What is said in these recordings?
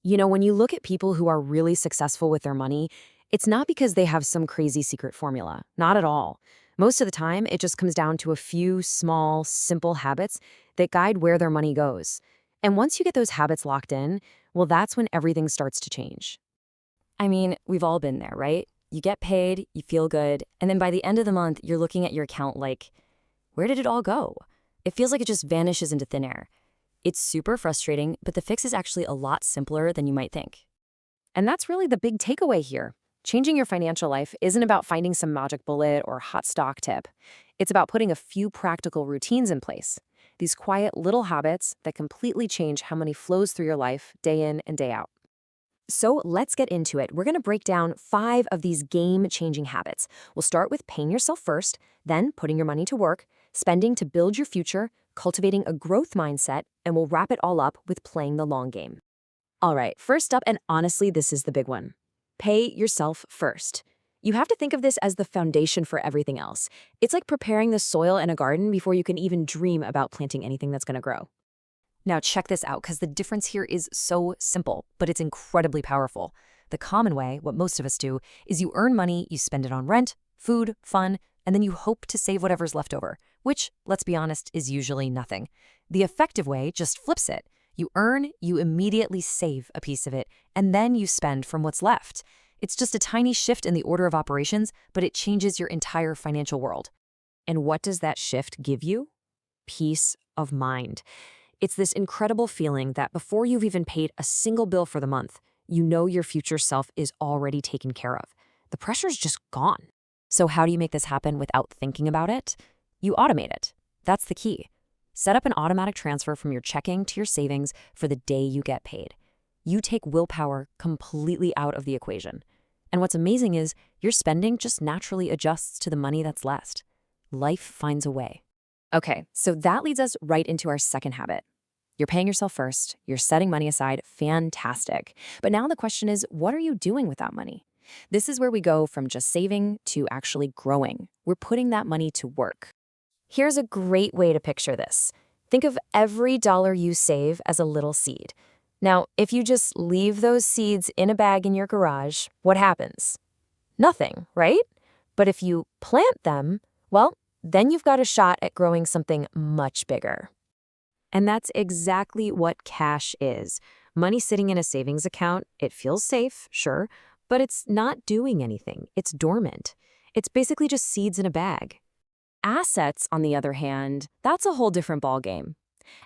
When you look at people who are really successful with their money, it's not because they have some crazy secret formula. Not at all. Most of the time, it just comes down to a few small, simple habits that guide where their money goes. And once you get those habits locked in, well, that's when everything starts to change. I mean, we've all been there, right? You get paid, you feel good, and then by the end of the month, you're looking at your account like, where did it all go? It feels like it just vanishes into thin air. It's super frustrating, but the fix is actually a lot simpler than you might think. And that's really the big takeaway here. Changing your financial life isn't about finding some magic bullet or hot stock tip. It's about putting a few practical routines in place. These quiet little habits that completely change how money flows through your life day in and day out. So let's get into it. We're going to break down 5 of these game-changing habits. We'll start with paying yourself first, then putting your money to work, spending to build your future, cultivating a growth mindset, and we'll wrap it all up with playing the long game. All right, first up, and honestly, this is the big one. Pay yourself first. You have to think of this as the foundation for everything else. It's like preparing the soil in a garden before you can even dream about planting anything that's going to grow. Now, check this out, because the difference here is so simple, but it's incredibly powerful. The common way, what most of us do, is you earn money, you spend it on rent, food, fun, and then you hope to save whatever's left over, which, let's be honest, is usually nothing. The effective way just flips it. You earn, you immediately save a piece of it, and then you spend from what's left. It's just a tiny shift in the order of operations, but it changes your entire financial world. And what does that shift give you? Peace of mind. It's this incredible feeling that before you've even paid a single bill for the month, you know your future self is already taken care of. The pressure's just gone. So how do you make this happen without thinking about it? You automate it. That's the key. Set up an automatic transfer from your checking to your savings for the day you get paid. You take willpower completely out of the equation. And what's amazing is your spending just naturally adjusts to the money that's left. Life finds a way. Okay, so that leads us right into our second habit. You're paying yourself first, you're setting money aside, fantastic. But now the question is, what are you doing with that money? This is where we go from just saving to actually growing. We're putting that money to work. Here's a great way to picture this. Think of every dollar you save as a little seed. Now, if you just leave those seeds in a bag in your garage, what happens? Nothing, right? But if you plant them, well, then you've got a shot at growing something much bigger. And that's exactly what cash is. Money sitting in a savings account, it feels safe, sure, but it's not doing anything. It's dormant. It's basically just seeds in a bag. Assets, on the other hand, that's a whole different ballgame.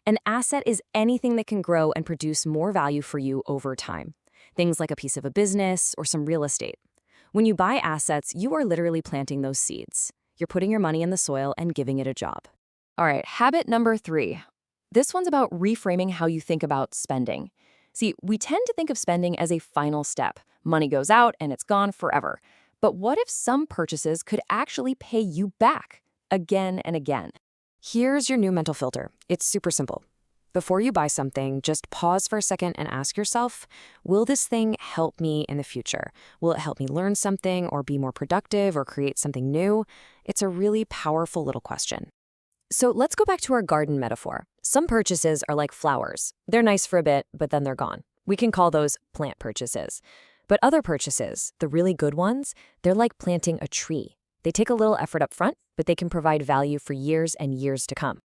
An asset is anything that can grow and produce more value for you over time. Things like a piece of a business or some real estate. When you buy assets, you are literally planting those seeds. You're putting your money in the soil and giving it a job. All right, habit number 3. This one's about reframing how you think about spending. See, we tend to think of spending as a final step. Money goes out and it's gone forever. But what if some purchases could actually pay you back again and again? Here's your new mental filter. It's super simple. Before you buy something, just pause for a second and ask yourself, will this thing help me in the future? Will it help me learn something or be more productive or create something new? It's a really powerful little question. So let's go back to our garden metaphor. Some purchases are like flowers. They're nice for a bit, but then they're gone. We can call those plant purchases. But other purchases, the really good ones, they're like planting a tree. They take a little effort up front, but they can provide value for years and years to come.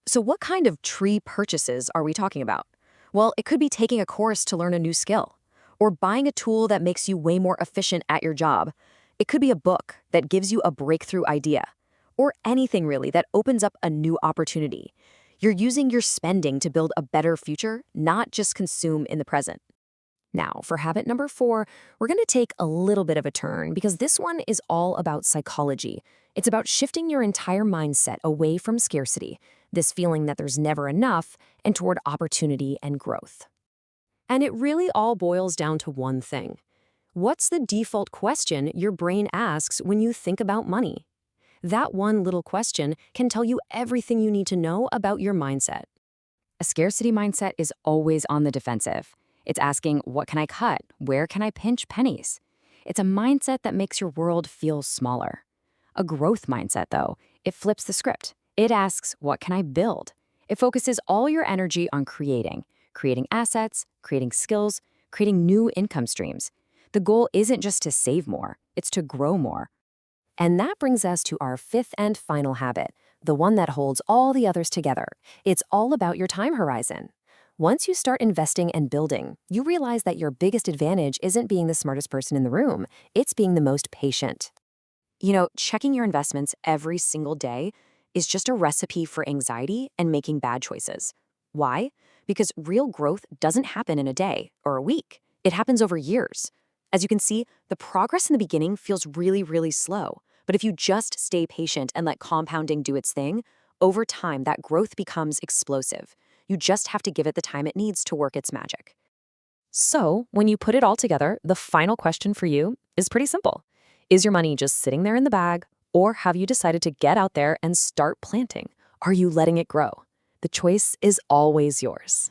So what kind of tree purchases are we talking about? Well, it could be taking a course to learn a new skill, or buying a tool that makes you way more efficient at your job. It could be a book that gives you a breakthrough idea, or anything really that opens up a new opportunity. You're using your spending to build a better future, not just consume in the present. Now, for habit number 4, we're going to take a little bit of a turn because this one is all about psychology. It's about shifting your entire mindset away from scarcity, this feeling that there's never enough, and toward opportunity and growth. And it really all boils down to one thing. What's the default question your brain asks when you think about money? That one little question can tell you everything you need to know about your mindset. A scarcity mindset is always on the defensive. It's asking, what can I cut? Where can I pinch pennies? It's a mindset that makes your world feel smaller. A growth mindset, though, it flips the script. It asks, what can I build? It focuses all your energy on creating assets, creating skills, creating new income streams. The goal isn't just to save more, it's to grow more. And that brings us to our fifth and final habit, the one that holds all the others together. It's all about your time horizon. Once you start investing and building, you realize that your biggest advantage isn't being the smartest person in the room, it's being the most patient. Checking your investments every single day is just a recipe for anxiety and making bad choices. Why? Because real growth doesn't happen in a day or a week. It happens over years. As you can see, the progress in the beginning feels really, really slow. But if you just stay patient and let compounding do its thing, over time that growth becomes explosive. You just have to give it the time it needs to work its magic. So, when you put it all together, the final question for you is pretty simple. Is your money just sitting there in the bag, or have you decided to get out there and start planting? Are you letting it grow? The choice is always yours.